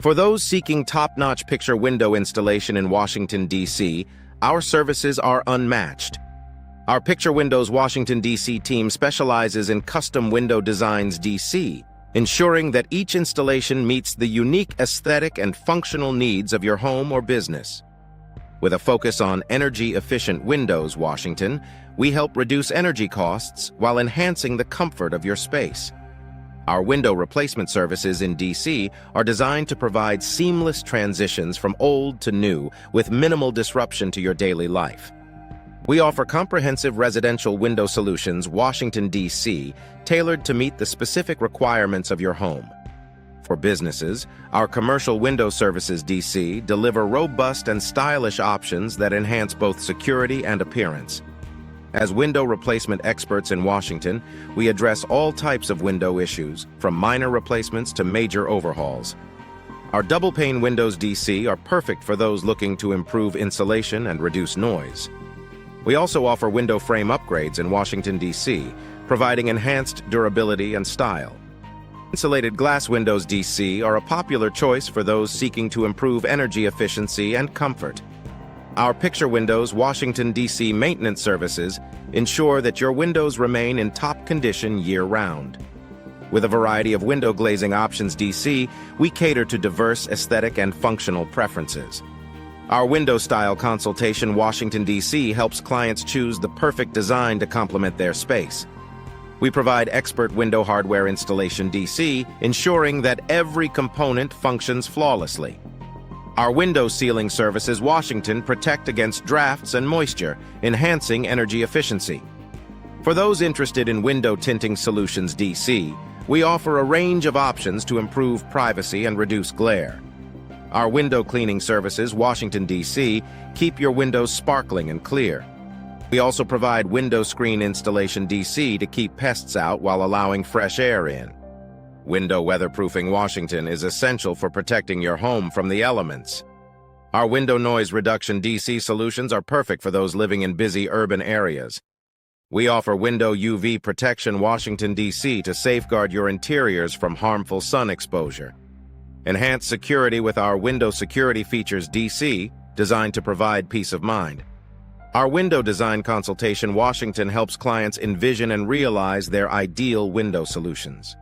For those seeking top-notch picture window installation in Washington, D.C., our services are unmatched. Our Picture Windows Washington, D.C. team specializes in custom window designs D.C., ensuring that each installation meets the unique aesthetic and functional needs of your home or business. With a focus on energy-efficient windows, Washington, we help reduce energy costs while enhancing the comfort of your space. Our window replacement services in D.C. are designed to provide seamless transitions from old to new with minimal disruption to your daily life. We offer comprehensive residential window solutions, Washington, D.C., tailored to meet the specific requirements of your home. For businesses, our commercial window services D.C. deliver robust and stylish options that enhance both security and appearance. As window replacement experts in Washington, we address all types of window issues, from minor replacements to major overhauls. Our double-pane windows D.C. are perfect for those looking to improve insulation and reduce noise. We also offer window frame upgrades in Washington, D.C., providing enhanced durability and style. Insulated glass windows D.C. are a popular choice for those seeking to improve energy efficiency and comfort. Our Picture Windows Washington, D.C. maintenance services ensure that your windows remain in top condition year-round. With a variety of window glazing options D.C., we cater to diverse aesthetic and functional preferences. Our window style consultation Washington, D.C. helps clients choose the perfect design to complement their space. We provide expert window hardware installation D.C., ensuring that every component functions flawlessly. Our window sealing services Washington protect against drafts and moisture, enhancing energy efficiency. For those interested in window tinting solutions D.C., we offer a range of options to improve privacy and reduce glare. Our window cleaning services Washington, D.C. keep your windows sparkling and clear. We also provide window screen installation D.C. to keep pests out while allowing fresh air in. Window weatherproofing Washington is essential for protecting your home from the elements. Our window noise reduction D.C. solutions are perfect for those living in busy urban areas. We offer window UV protection Washington, D.C. to safeguard your interiors from harmful sun exposure. Enhance security with our window security features D.C., designed to provide peace of mind. Our window design consultation Washington helps clients envision and realize their ideal window solutions.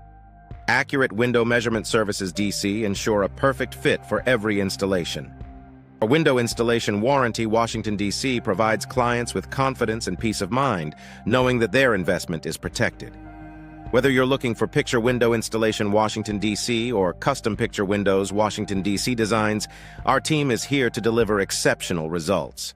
Accurate window measurement services D.C. ensure a perfect fit for every installation. Our window installation warranty Washington, D.C. provides clients with confidence and peace of mind, knowing that their investment is protected. Whether you're looking for picture window installation Washington, D.C. or custom picture windows Washington, D.C. designs, our team is here to deliver exceptional results.